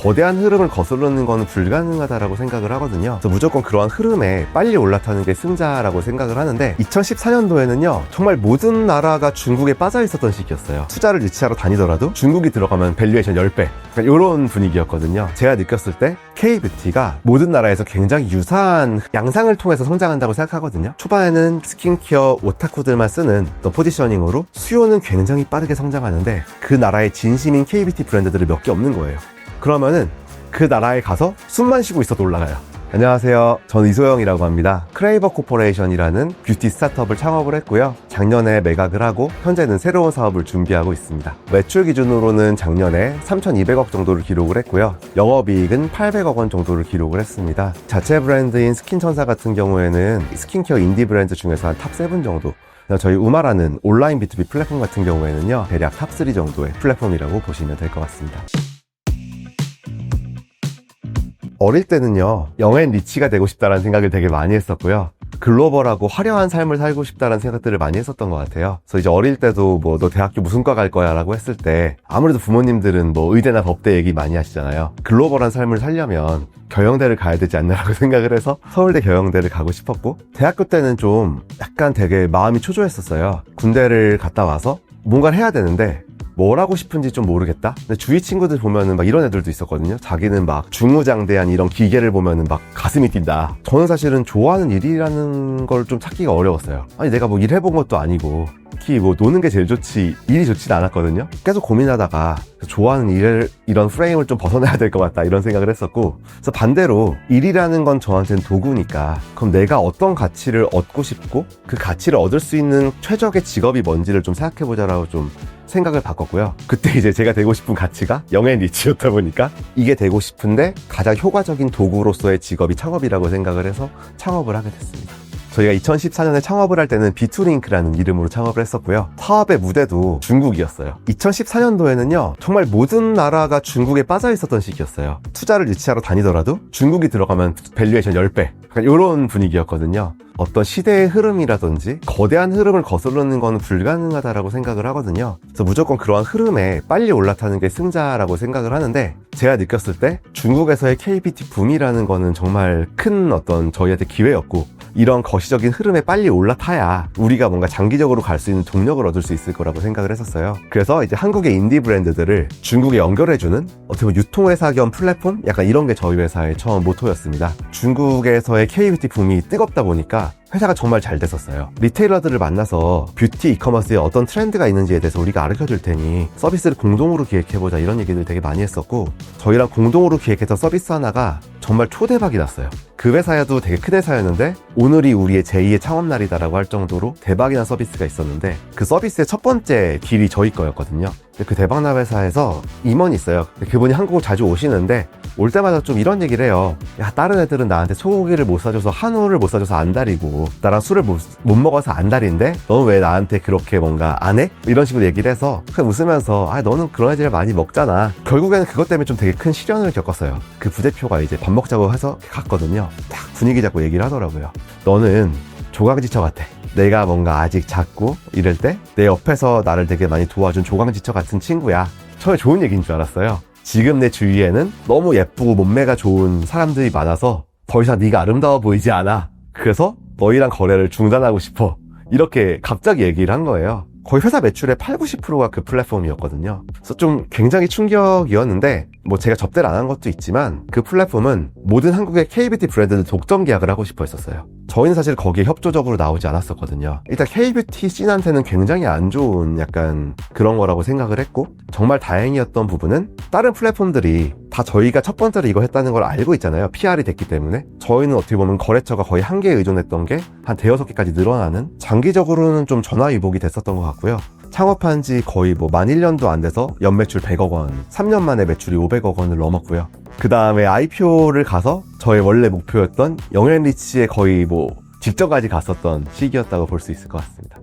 거대한 흐름을 거스르는 거는 불가능하다라고 생각을 하거든요. 그래서 무조건 그러한 흐름에 빨리 올라타는 게 승자라고 생각을 하는데 2014년도에는요 정말 모든 나라가 중국에 빠져 있었던 시기였어요. 투자를 유치하러 다니더라도 중국이 들어가면 밸류에이션 10배 이런 분위기였거든요. 제가 느꼈을 때 K뷰티가 모든 나라에서 굉장히 유사한 양상을 통해서 성장한다고 생각하거든요. 초반에는 스킨케어 오타쿠들만 쓰는 포지셔닝으로 수요는 굉장히 빠르게 성장하는데 그 나라의 진심인 K뷰티 브랜드들이 몇 개 없는 거예요. 그러면은 그 나라에 가서 숨만 쉬고 있어도 올라가요. 안녕하세요. 저는 이소영이라고 합니다. 크레이버 코퍼레이션이라는 뷰티 스타트업을 창업을 했고요. 작년에 매각을 하고 현재는 새로운 사업을 준비하고 있습니다. 매출 기준으로는 작년에 3,200억 정도를 기록을 했고요. 영업이익은 800억 원 정도를 기록을 했습니다. 자체 브랜드인 스킨천사 같은 경우에는 스킨케어 인디 브랜드 중에서 한 탑 7 정도, 저희 우마라는 온라인 B2B 플랫폼 같은 경우에는요 대략 탑 3 정도의 플랫폼이라고 보시면 될 것 같습니다. 어릴 때는요 영앤 리치가 되고 싶다라는 생각을 되게 많이 했었고요. 글로벌하고 화려한 삶을 살고 싶다라는 생각들을 많이 했었던 것 같아요. 그래서 이제 어릴 때도 뭐 너 대학교 무슨 과 갈 거야 라고 했을 때 아무래도 부모님들은 뭐 의대나 법대 얘기 많이 하시잖아요. 글로벌한 삶을 살려면 경영대를 가야 되지 않나라고 생각을 해서 서울대 경영대를 가고 싶었고, 대학교 때는 좀 약간 되게 마음이 초조했었어요. 군대를 갔다 와서 뭔가를 해야 되는데 뭘 하고 싶은지 좀 모르겠다. 근데 주위 친구들 보면은 막 이런 애들도 있었거든요. 자기는 막 중무장대한 이런 기계를 보면은 막 가슴이 뛴다. 저는 사실은 좋아하는 일이라는 걸 좀 찾기가 어려웠어요. 아니 내가 뭐 일해본 것도 아니고 특히 뭐 노는 게 제일 좋지 일이 좋진 않았거든요. 계속 고민하다가 좋아하는 일을 이런 프레임을 좀 벗어나야 될 것 같다 이런 생각을 했었고, 그래서 반대로 일이라는 건 저한테는 도구니까 그럼 내가 어떤 가치를 얻고 싶고 그 가치를 얻을 수 있는 최적의 직업이 뭔지를 좀 생각해보자라고 좀 생각을 바꿨고요. 그때 이제 제가 되고 싶은 가치가 영앤 리치였다 보니까 이게 되고 싶은데 가장 효과적인 도구로서의 직업이 창업이라고 생각을 해서 창업을 하게 됐습니다. 저희가 2014년에 창업을 할 때는 비투링크라는 이름으로 창업을 했었고요. 사업의 무대도 중국이었어요. 2014년도에는요 정말 모든 나라가 중국에 빠져 있었던 시기였어요. 투자를 유치하러 다니더라도 중국이 들어가면 밸류에이션 10배 이런 분위기였거든요. 어떤 시대의 흐름이라든지 거대한 흐름을 거스르는 건 불가능하다라고 생각을 하거든요. 그래서 무조건 그러한 흐름에 빨리 올라타는 게 승자라고 생각을 하는데, 제가 느꼈을 때 중국에서의 K뷰티 붐이라는 거는 정말 큰 어떤 저희한테 기회였고, 이런 거시적인 흐름에 빨리 올라타야 우리가 뭔가 장기적으로 갈 수 있는 동력을 얻을 수 있을 거라고 생각을 했었어요. 그래서 이제 한국의 인디 브랜드들을 중국에 연결해주는 어떻게 보면 유통회사 겸 플랫폼? 약간 이런 게 저희 회사의 처음 모토였습니다. 중국에서의 K뷰티 붐이 뜨겁다 보니까 회사가 정말 잘 됐었어요. 리테일러들을 만나서 뷰티 이커머스에 어떤 트렌드가 있는지에 대해서 우리가 알려줄 테니 서비스를 공동으로 기획해보자 이런 얘기들 되게 많이 했었고, 저희랑 공동으로 기획했던 서비스 하나가 정말 초대박이 났어요. 그 회사여도 되게 큰 회사였는데 오늘이 우리의 제2의 창업날이다라고 할 정도로 대박이 난 서비스가 있었는데, 그 서비스의 첫 번째 딜이 저희 거였거든요. 그 대박난 회사에서 임원이 있어요. 그분이 한국을 자주 오시는데 올 때마다 좀 이런 얘기를 해요. 야, 다른 애들은 나한테 소고기를 못 사줘서 한우를 못 사줘서 안달이고 나랑 술을 못 먹어서 안달인데 너는 왜 나한테 그렇게 뭔가 안 해? 이런 식으로 얘기를 해서 그냥 웃으면서 아 너는 그런 애들을 많이 먹잖아. 결국에는 그것 때문에 좀 되게 큰 시련을 겪었어요. 그 부대표가 이제 밥 먹자고 해서 갔거든요. 딱 분위기 잡고 얘기를 하더라고요. 너는 조강지처 같아. 내가 뭔가 아직 작고 이럴 때 내 옆에서 나를 되게 많이 도와준 조강지처 같은 친구야. 처음에 좋은 얘기인 줄 알았어요. 지금 내 주위에는 너무 예쁘고 몸매가 좋은 사람들이 많아서 더 이상 네가 아름다워 보이지 않아. 그래서 너희랑 거래를 중단하고 싶어. 이렇게 갑자기 얘기를 한 거예요. 거의 회사 매출의 80~90%가 그 플랫폼이었거든요. 그래서 좀 굉장히 충격이었는데, 뭐 제가 접대를 안 한 것도 있지만 그 플랫폼은 모든 한국의 K뷰티 브랜드들 독점 계약을 하고 싶어 했었어요. 저희는 사실 거기에 협조적으로 나오지 않았었거든요. 일단 K뷰티 씬한테는 굉장히 안 좋은 약간 그런 거라고 생각을 했고, 정말 다행이었던 부분은 다른 플랫폼들이 다 저희가 첫 번째로 이거 했다는 걸 알고 있잖아요. PR이 됐기 때문에. 저희는 어떻게 보면 거래처가 거의 한 개에 의존했던 게 한 대여섯 개까지 늘어나는, 장기적으로는 좀 전화위복이 됐었던 것 같고요. 창업한 지 거의 뭐 만 1년도 안 돼서 연매출 100억 원, 3년 만에 매출이 500억 원을 넘었고요. 그 다음에 IPO를 가서 저의 원래 목표였던 영앤 리치에 거의 뭐 직전까지 갔었던 시기였다고 볼 수 있을 것 같습니다.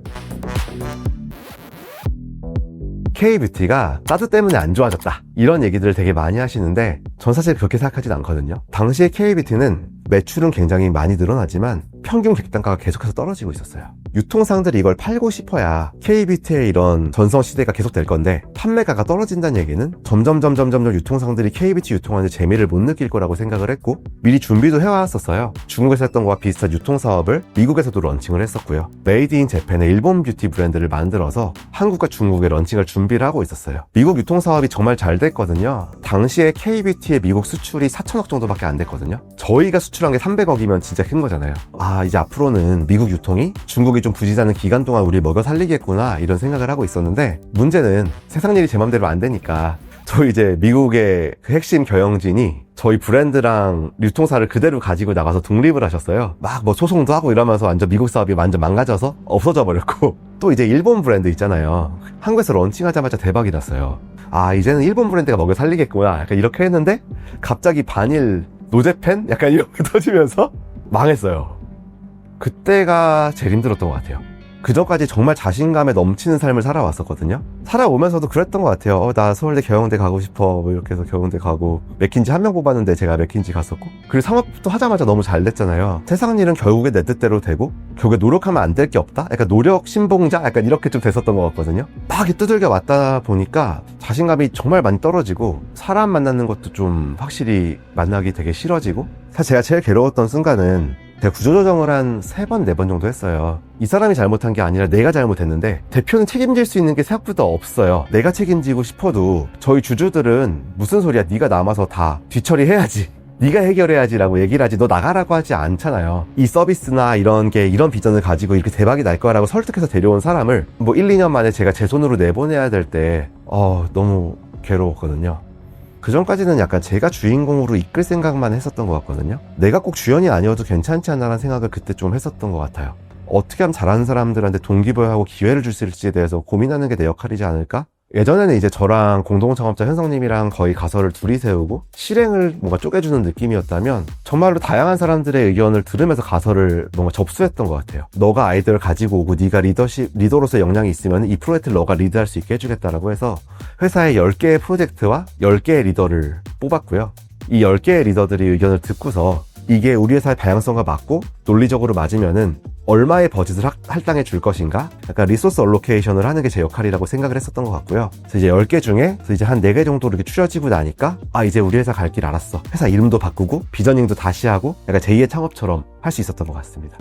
K뷰티가 사드 때문에 안 좋아졌다 이런 얘기들을 되게 많이 하시는데 전 사실 그렇게 생각하진 않거든요. 당시에 K뷰티는 매출은 굉장히 많이 늘어나지만 평균 객단가가 계속해서 떨어지고 있었어요. 유통상들이 이걸 팔고 싶어야 K뷰티의 이런 전성시대가 계속될 건데 판매가가 떨어진다는 얘기는 점점 유통상들이 K뷰티 유통하는 재미를 못 느낄 거라고 생각을 했고 미리 준비도 해왔었어요. 중국에서 했던 거와 비슷한 유통사업을 미국에서도 런칭을 했었고요. 메이드 인 재팬의 일본 뷰티 브랜드를 만들어서 한국과 중국에 런칭할 준비를 하고 있었어요. 미국 유통사업이 정말 잘 됐거든요. 당시에 K뷰티의 미국 수출이 4천억 정도밖에 안 됐거든요. 저희가 수출한 게 300억이면 진짜 큰 거잖아요. 아, 이제 앞으로는 미국 유통이 중국이 좀 부진하는 기간 동안 우리 먹여 살리겠구나 이런 생각을 하고 있었는데 문제는 세상 일이 제 맘대로 안 되니까 저희 이제 미국의 그 핵심 경영진이 저희 브랜드랑 유통사를 그대로 가지고 나가서 독립을 하셨어요. 막 뭐 소송도 하고 이러면서 완전 미국 사업이 완전 망가져서 없어져 버렸고 또 이제 일본 브랜드 있잖아요. 한국에서 런칭하자마자 대박이 났어요. 아, 이제는 일본 브랜드가 먹여 살리겠구나 약간 이렇게 했는데 갑자기 반일 노제팬? 약간 이런 게 터지면서 망했어요. 그때가 제일 힘들었던 것 같아요. 그전까지 정말 자신감에 넘치는 삶을 살아왔었거든요. 살아오면서도 그랬던 것 같아요. 나 서울대 경영대 가고 싶어 뭐 이렇게 해서 경영대 가고 맥킨지 한 명 뽑았는데 제가 맥킨지 갔었고 그리고 상업도 하자마자 너무 잘 됐잖아요. 세상 일은 결국에 내 뜻대로 되고 결국에 노력하면 안 될 게 없다? 약간 노력 신봉자? 약간 이렇게 좀 됐었던 것 같거든요. 막 두들겨 왔다 보니까 자신감이 정말 많이 떨어지고 사람 만나는 것도 좀 확실히 만나기 되게 싫어지고 사실 제가 제일 괴로웠던 순간은 제가 구조조정을 한 3번, 4번 정도 했어요. 이 사람이 잘못한 게 아니라 내가 잘못했는데 대표는 책임질 수 있는 게 생각보다 없어요. 내가 책임지고 싶어도 저희 주주들은 무슨 소리야 네가 남아서 다 뒤처리해야지 네가 해결해야지라고 얘기를 하지 너 나가라고 하지 않잖아요. 이 서비스나 이런 비전을 가지고 이렇게 대박이 날 거라고 설득해서 데려온 사람을 뭐 1, 2년 만에 제가 제 손으로 내보내야 될 때 너무 괴로웠거든요. 그 전까지는 약간 제가 주인공으로 이끌 생각만 했었던 것 같거든요. 내가 꼭 주연이 아니어도 괜찮지 않나라는 생각을 그때 좀 했었던 것 같아요. 어떻게 하면 잘하는 사람들한테 동기부여하고 기회를 줄 수 있을지에 대해서 고민하는 게 내 역할이지 않을까? 예전에는 이제 저랑 공동창업자 현성님이랑 거의 가설을 둘이 세우고 실행을 뭔가 쪼개주는 느낌이었다면 정말로 다양한 사람들의 의견을 들으면서 가설을 뭔가 접수했던 것 같아요. 너가 아이디어를 가지고 오고 네가 리더로서의 역량이 있으면 이 프로젝트를 너가 리드할 수 있게 해주겠다라고 해서 회사에 10개의 프로젝트와 10개의 리더를 뽑았고요. 이 10개의 리더들이 의견을 듣고서 이게 우리 회사의 방향성과 맞고 논리적으로 맞으면은 얼마의 버짓을 할당해 줄 것인가? 약간 리소스 얼로케이션을 하는 게 제 역할이라고 생각을 했었던 것 같고요. 그래서 이제 10개 중에 이제 한 4개 정도 이렇게 추려지고 나니까 이제 우리 회사 갈 길 알았어. 회사 이름도 바꾸고 비저닝도 다시 하고 약간 제2의 창업처럼 할 수 있었던 것 같습니다.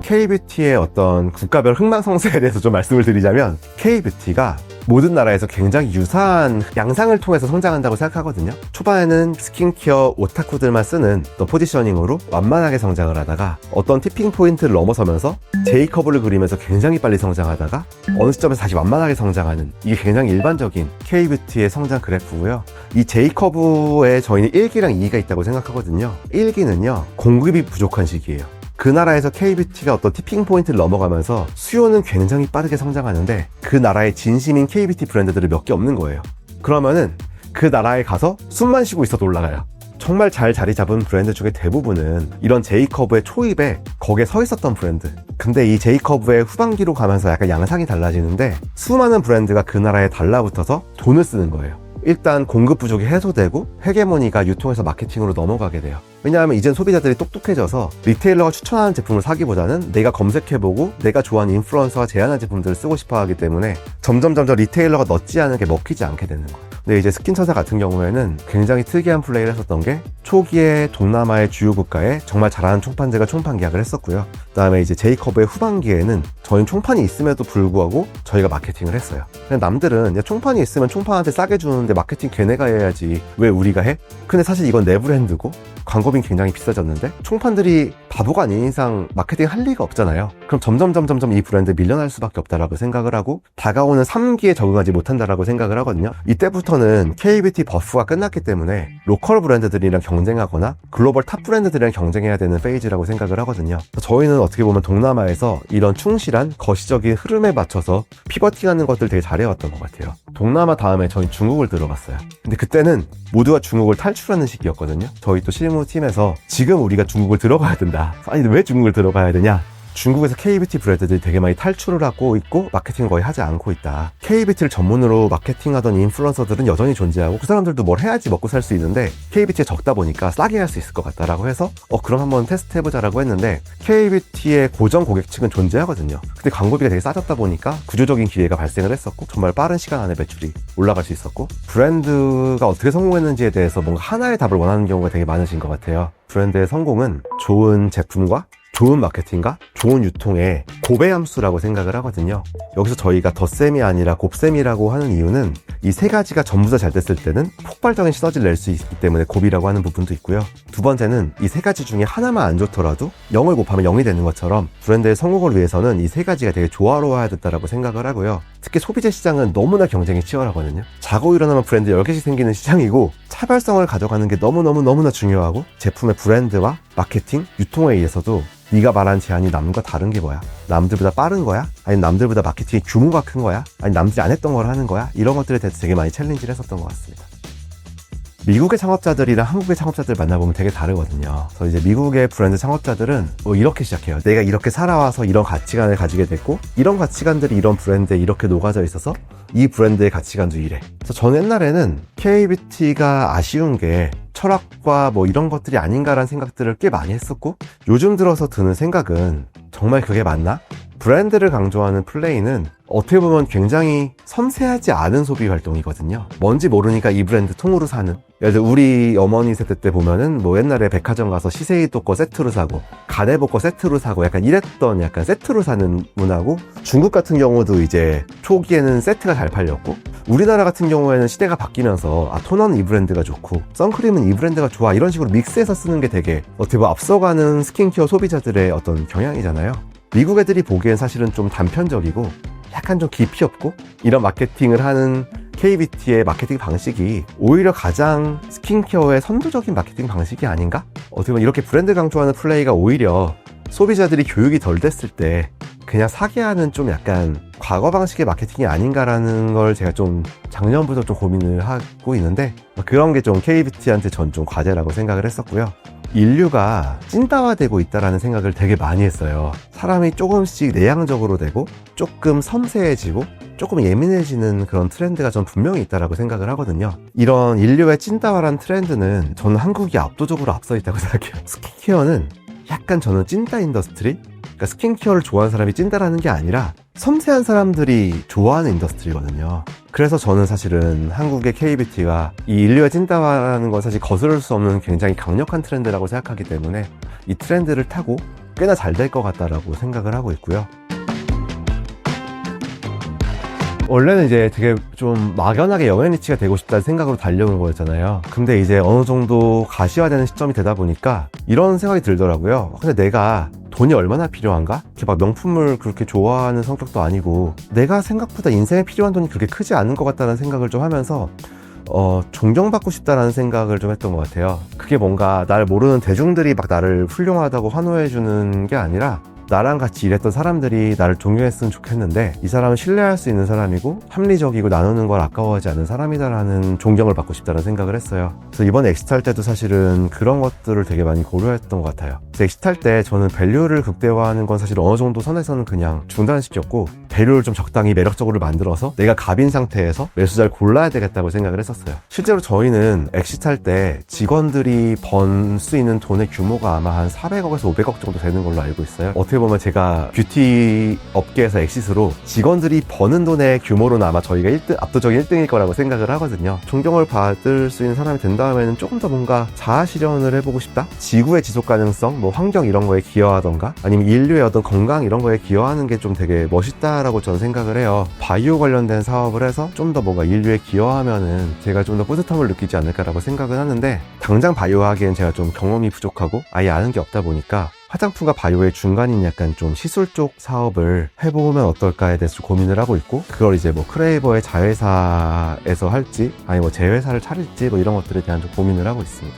K뷰티의 어떤 국가별 흥망성쇠에 대해서 좀 말씀을 드리자면 K뷰티가 모든 나라에서 굉장히 유사한 양상을 통해서 성장한다고 생각하거든요. 초반에는 스킨케어 오타쿠들만 쓰는 또 포지셔닝으로 완만하게 성장을 하다가 어떤 티핑 포인트를 넘어서면서 J커브를 그리면서 굉장히 빨리 성장하다가 어느 시점에서 다시 완만하게 성장하는 이게 굉장히 일반적인 K뷰티의 성장 그래프고요. 이 J커브에 저희는 1기랑 2기가 있다고 생각하거든요. 1기는요 공급이 부족한 시기예요. 그 나라에서 K뷰티가 어떤 티핑 포인트를 넘어가면서 수요는 굉장히 빠르게 성장하는데 그 나라의 진심인 K뷰티 브랜드들이 몇 개 없는 거예요. 그러면은 그 나라에 가서 숨만 쉬고 있어도 올라가요. 정말 잘 자리 잡은 브랜드 중에 대부분은 이런 J커브의 초입에 거기에 서 있었던 브랜드. 근데 이 J커브의 후반기로 가면서 약간 양상이 달라지는데 수많은 브랜드가 그 나라에 달라붙어서 돈을 쓰는 거예요. 일단 공급 부족이 해소되고 헤게모니가 유통에서 마케팅으로 넘어가게 돼요. 왜냐하면 이젠 소비자들이 똑똑해져서 리테일러가 추천하는 제품을 사기보다는 내가 검색해보고 내가 좋아하는 인플루언서가 제안한 제품들을 쓰고 싶어 하기 때문에 점점 리테일러가 넣지 않은 게 먹히지 않게 되는 거예요. 근데 이제 스킨처사 같은 경우에는 굉장히 특이한 플레이를 했었던 게 초기에 동남아의 주요 국가에 정말 잘하는 총판들과 총판 계약을 했었고요. 그 다음에 이제 제이커브의 후반기에는 저희는 총판이 있음에도 불구하고 저희가 마케팅을 했어요. 근데 남들은 야, 총판이 있으면 총판한테 싸게 주는데 마케팅 걔네가 해야지 왜 우리가 해? 근데 사실 이건 내 브랜드고 광고비는 굉장히 비싸졌는데 총판들이 바보가 아닌 이상 마케팅 할 리가 없잖아요. 그럼 점점 이 브랜드 밀려날 수밖에 없다라고 생각을 하고 다가오는 3기에 적응하지 못한다라고 생각을 하거든요. 이때부터는 K뷰티 버프가 끝났기 때문에 로컬 브랜드들이랑 경쟁하거나 글로벌 탑 브랜드들이랑 경쟁해야 되는 페이지라고 생각을 하거든요. 저희는 어떻게 보면 동남아에서 이런 충실한 거시적인 흐름에 맞춰서 피버팅하는 것들 되게 잘해왔던 것 같아요. 동남아 다음에 저희 중국을 들어갔어요. 근데 그때는 모두가 중국을 탈출하는 시기였거든요. 저희 또 실무팀에서 지금 우리가 중국을 들어가야 된다. 아니 왜 중국을 들어가야 되냐? 중국에서 K뷰티 브랜드들이 되게 많이 탈출을 하고 있고 마케팅을 거의 하지 않고 있다. K뷰티를 전문으로 마케팅하던 인플루언서들은 여전히 존재하고 그 사람들도 뭘 해야지 먹고 살 수 있는데 K뷰티가 적다 보니까 싸게 할 수 있을 것 같다라고 해서 그럼 한번 테스트 해보자라고 했는데 K뷰티의 고정 고객층은 존재하거든요. 근데 광고비가 되게 싸졌다 보니까 구조적인 기회가 발생을 했었고 정말 빠른 시간 안에 매출이 올라갈 수 있었고 브랜드가 어떻게 성공했는지에 대해서 뭔가 하나의 답을 원하는 경우가 되게 많으신 것 같아요. 브랜드의 성공은 좋은 제품과 좋은 마케팅과 좋은 유통의 고배함수라고 생각을 하거든요. 여기서 저희가 덧셈이 아니라 곱셈이라고 하는 이유는 이 세 가지가 전부 다 잘 됐을 때는 폭발적인 시너지를 낼 수 있기 때문에 곱이라고 하는 부분도 있고요. 두 번째는 이 세 가지 중에 하나만 안 좋더라도 0을 곱하면 0이 되는 것처럼 브랜드의 성공을 위해서는 이 세 가지가 되게 조화로워야 된다고 생각을 하고요. 특히 소비재 시장은 너무나 경쟁이 치열하거든요. 자고 일어나면 브랜드 10개씩 생기는 시장이고 차별성을 가져가는 게 너무나 중요하고 제품의 브랜드와 마케팅, 유통에 의해서도 네가 말한 제안이 남과 다른 게 뭐야? 남들보다 빠른 거야? 아니면 남들보다 마케팅의 규모가 큰 거야? 아니면 남들이 안 했던 걸 하는 거야? 이런 것들에 대해서 되게 많이 챌린지를 했었던 것 같습니다. 미국의 창업자들이랑 한국의 창업자들 만나보면 되게 다르거든요. 그래서 이제 미국의 브랜드 창업자들은 이렇게 시작해요. 내가 이렇게 살아와서 이런 가치관을 가지게 됐고 이런 가치관들이 이런 브랜드에 이렇게 녹아져 있어서 이 브랜드의 가치관도 이래. 그래서 저는 옛날에는 K뷰티가 아쉬운 게 철학과 이런 것들이 아닌가라는 생각들을 꽤 많이 했었고 요즘 들어서 드는 생각은 정말 그게 맞나? 브랜드를 강조하는 플레이는 어떻게 보면 굉장히 섬세하지 않은 소비 활동이거든요. 뭔지 모르니까 이 브랜드 통으로 사는. 예를 들어 우리 어머니 세대 때 보면은 옛날에 백화점 가서 시세이도 거 세트로 사고 가네보 거 세트로 사고 약간 이랬던 약간 세트로 사는 문화고 중국 같은 경우도 이제 초기에는 세트가 잘 팔렸고 우리나라 같은 경우에는 시대가 바뀌면서 토너는 이 브랜드가 좋고 선크림은 이 브랜드가 좋아 이런 식으로 믹스해서 쓰는 게 되게 어떻게 보면 앞서가는 스킨케어 소비자들의 어떤 경향이잖아요. 미국 애들이 보기엔 사실은 좀 단편적이고 약간 좀 깊이 없고 이런 마케팅을 하는 K뷰티의 마케팅 방식이 오히려 가장 스킨케어의 선도적인 마케팅 방식이 아닌가? 어떻게 보면 이렇게 브랜드 강조하는 플레이가 오히려 소비자들이 교육이 덜 됐을 때 그냥 사게 하는 좀 약간 과거 방식의 마케팅이 아닌가라는 걸 제가 좀 작년부터 좀 고민을 하고 있는데 그런 게 좀 K뷰티한테 전 좀 과제라고 생각을 했었고요. 인류가 찐따화되고 있다라는 생각을 되게 많이 했어요. 사람이 조금씩 내향적으로 되고 조금 섬세해지고 조금 예민해지는 그런 트렌드가 전 분명히 있다라고 생각을 하거든요. 이런 인류의 찐따화라는 트렌드는 저는 한국이 압도적으로 앞서 있다고 생각해요. 스킨케어는 약간 저는 찐따 인더스트리? 그러니까 스킨케어를 좋아하는 사람이 찐따라는 게 아니라 섬세한 사람들이 좋아하는 인더스트리거든요. 그래서 저는 사실은 한국의 K뷰티가 이 인류의 찐따화라는 건 사실 거스를 수 없는 굉장히 강력한 트렌드라고 생각하기 때문에 이 트렌드를 타고 꽤나 잘 될 것 같다라고 생각을 하고 있고요. 원래는 이제 되게 좀 막연하게 영앤 리치가 되고 싶다는 생각으로 달려온 거였잖아요. 근데 이제 어느 정도 가시화되는 시점이 되다 보니까 이런 생각이 들더라고요. 근데 내가 돈이 얼마나 필요한가? 이렇게 막 명품을 그렇게 좋아하는 성격도 아니고 내가 생각보다 인생에 필요한 돈이 그렇게 크지 않은 것 같다는 생각을 좀 하면서 존경받고 싶다라는 생각을 좀 했던 것 같아요. 그게 뭔가 날 모르는 대중들이 막 나를 훌륭하다고 환호해주는 게 아니라 나랑 같이 일했던 사람들이 나를 존경했으면 좋겠는데 이 사람은 신뢰할 수 있는 사람이고 합리적이고 나누는 걸 아까워하지 않는 사람이다라는 존경을 받고 싶다는 생각을 했어요. 그래서 이번 엑시트 할 때도 사실은 그런 것들을 되게 많이 고려했던 것 같아요. 그래서 엑시트 할 때 저는 밸류를 극대화하는 건 사실 어느 정도 선에서는 그냥 중단시켰고 밸류를 좀 적당히 매력적으로 만들어서 내가 갑인 상태에서 매수자를 골라야 되겠다고 생각을 했었어요. 실제로 저희는 엑시트 할 때 직원들이 번 수 있는 돈의 규모가 아마 한 400억에서 500억 정도 되는 걸로 알고 있어요. 어떻게 보면 제가 뷰티 업계에서 엑시트로 직원들이 버는 돈의 규모로는 아마 저희가 압도적인 1등일 거라고 생각을 하거든요. 존경을 받을 수 있는 사람이 된 다음에는 조금 더 뭔가 자아 실현을 해보고 싶다? 지구의 지속 가능성, 환경 이런 거에 기여하던가 아니면 인류의 어떤 건강 이런 거에 기여하는 게 좀 되게 멋있다라고 저는 생각을 해요. 바이오 관련된 사업을 해서 좀 더 뭔가 인류에 기여하면은 제가 좀 더 뿌듯함을 느끼지 않을까라고 생각은 하는데 당장 바이오 하기엔 제가 좀 경험이 부족하고 아예 아는 게 없다 보니까 화장품과 바이오의 중간인 약간 좀 시술 쪽 사업을 해보면 어떨까에 대해서 고민을 하고 있고 그걸 이제 크레이버의 자회사에서 할지 아니 제회사를 차릴지 이런 것들에 대한 좀 고민을 하고 있습니다.